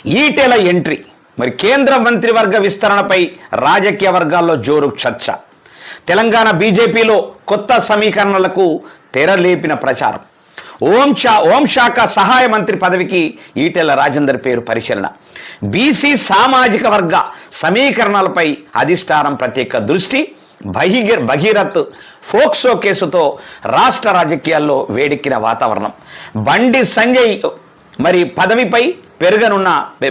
Etela entry, మరి కేంద్ర మంత్రివర్గ విస్తరణపై రాజకీయ వర్గాల్లో జోరు చర్చ. తెలంగాణ బీజేపీలో కొత్త సమీకరణలకు తెరలేపిన ప్రచారం. హోంశాఖ సహాయ మంత్రి పదవికి ఈటెల రాజేందర్ పేరు పరిశీలన. బీసీ సామాజిక వర్గ సమీకరణలపై అధిష్టానం ప్రత్యేక దృష్టి. భగీరథ్ ఫోక్సో కేసుతో రాష్ట్ర రాజకీయాల్లో వేడెక్కిన వాతావరణం. బండి సంజయ్ మరి పదవిపై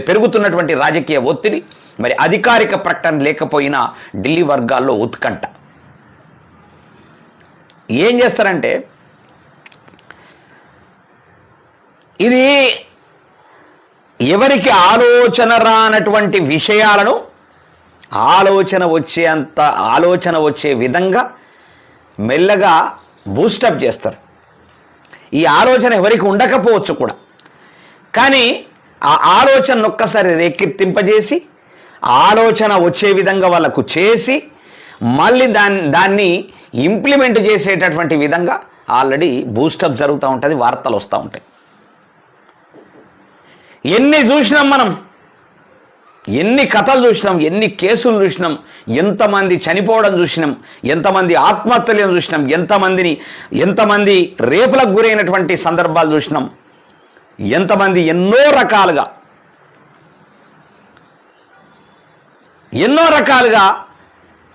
పెరుగుతున్నటువంటి రాజకీయ ఒత్తిడి. మరి అధికారిక ప్రకటన లేకపోయినా ఢిల్లీ వర్గాల్లో ఉత్కంఠ. ఏం చేస్తారంటే, ఇది ఎవరికి ఆలోచన రానటువంటి విషయాలను ఆలోచన వచ్చే విధంగా మెల్లగా బూస్టప్ చేస్తారు. ఈ ఆలోచన ఎవరికి ఉండకపోవచ్చు కూడా, కానీ ఆ ఆలోచన ఒక్కసారి రేకెత్తింపజేసి ఆలోచన వచ్చే విధంగా వాళ్ళకు చేసి మళ్ళీ దాన్ని ఇంప్లిమెంట్ చేసేటటువంటి విధంగా ఆల్రెడీ బూస్టప్ జరుగుతూ ఉంటుంది, వార్తలు వస్తూ ఉంటాయి. ఎన్ని చూసినాం మనం, ఎన్ని కథలు చూసినాం, ఎన్ని కేసులు చూసినాం, ఎంతమంది చనిపోవడం చూసినాం, ఎంతమంది ఆత్మహత్యలను చూసినాం, ఎంతమంది రేపులకు గురైనటువంటి సందర్భాలు చూసినాం, ఎంతమంది ఎన్నో రకాలుగా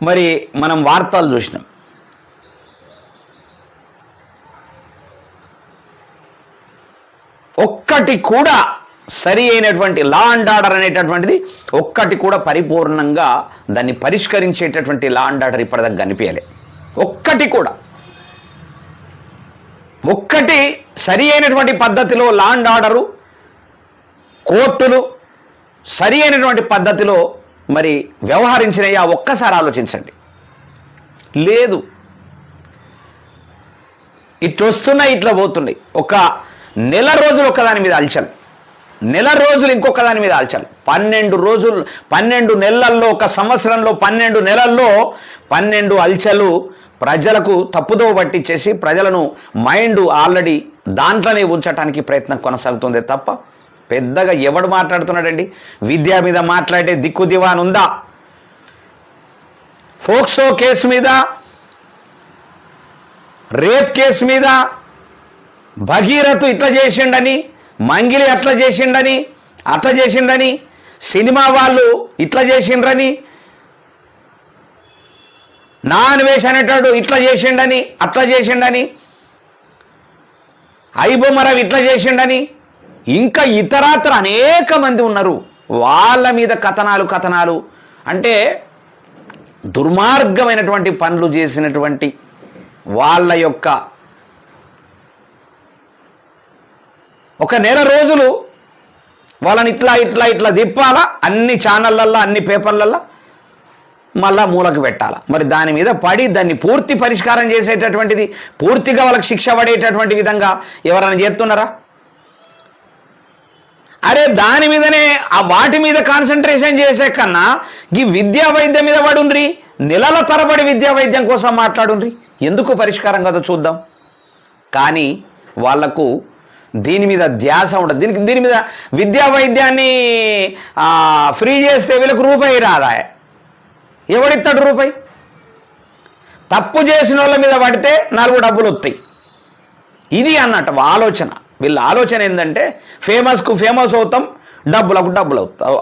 మరి మనం వార్తలు చూసినాం. ఒక్కటి కూడా సరి అయినటువంటి లా అండ్ ఆర్డర్ అనేటటువంటిది ఒక్కటి కూడా పరిపూర్ణంగా దాన్ని పరిష్కరించేటటువంటి లా అండ్ ఆర్డర్ ఇప్పటిదాకా కనిపించలే. ఒక్కటి సరి అయినటువంటి పద్ధతిలో లా అండ్ ఆర్డరు, కోర్టులు సరి అయినటువంటి పద్ధతిలో మరి వ్యవహరించినయా ఒక్కసారి ఆలోచించండి. లేదు, ఇట్లా వస్తున్నాయి, ఇట్లా పోతున్నాయి. ఒక నెల రోజులు ఒకదాని మీద అల్చల్, నెల రోజులు ఇంకొక దాని మీద అల్చల్, 12 నెలల్లో, ఒక సంవత్సరంలో 12 నెలల్లో 12 అల్చలు ప్రజలకు తప్పుదోవ పట్టించేసి ప్రజలను మైండ్ ఆల్రెడీ దాంట్లోనే ఉంచడానికి ప్రయత్నం కొనసాగుతుంది తప్ప పెద్దగా ఎవడు మాట్లాడుతున్నాడండి? విద్య మీద మాట్లాడే దిక్కు దివాన్ ఉందా? ఫోక్సో కేసు మీద, రేప్ కేసు మీద భగీరథ్ ఇట్లా చేసిండని, మంగిలి అట్లా చేసిండని, సినిమా వాళ్ళు ఇట్లా చేసిండ్రని, నాన్వేష్ అనేటాడు ఇట్లా చేసిండని, అట్లా చేసిండని, ఐబొమ్మరావు ఇట్లా చేసిండని, ఇంకా ఇతరాత్ర అనేక మంది ఉన్నారు. వాళ్ళ మీద కథనాలు అంటే దుర్మార్గమైనటువంటి పనులు చేసినటువంటి వాళ్ళ యొక్క ఒక నెల రోజులు వాళ్ళని ఇట్లా తిప్పాలా, అన్ని ఛానళ్ళల్లో, అన్ని పేపర్లల్లో మళ్ళా మూలకు పెట్టాలా. మరి దాని మీద పడి దాన్ని పూర్తి పరిష్కారం చేసేటటువంటిది, పూర్తిగా వాళ్ళకి శిక్ష పడేటటువంటి విధంగా ఎవరైనా చేస్తున్నారా? అరే దాని మీదనే, ఆ వాటి మీద కాన్సన్ట్రేషన్ చేసే కన్నా ఈ విద్యా వైద్యం మీద పడుండ్రి, నెలల తరబడి విద్యా వైద్యం కోసం మాట్లాడుండ్రి, ఎందుకు పరిష్కారం కదా చూద్దాం. కానీ వాళ్లకు దీని మీద ధ్యాస ఉండదు. దీని మీద విద్యా వైద్యాన్ని ఫ్రీ చేస్తే వీళ్ళకు రూపాయి రాదా? ఎవడిస్తాడు రూపాయి? తప్పు చేసిన వాళ్ళ మీద పడితే 4 డబ్బులు వస్తాయి. ఇది అన్నట్టు ఆలోచన. వీళ్ళ ఆలోచన ఏంటంటే ఫేమస్ అవుతాం, డబ్బులకు అవుతాం.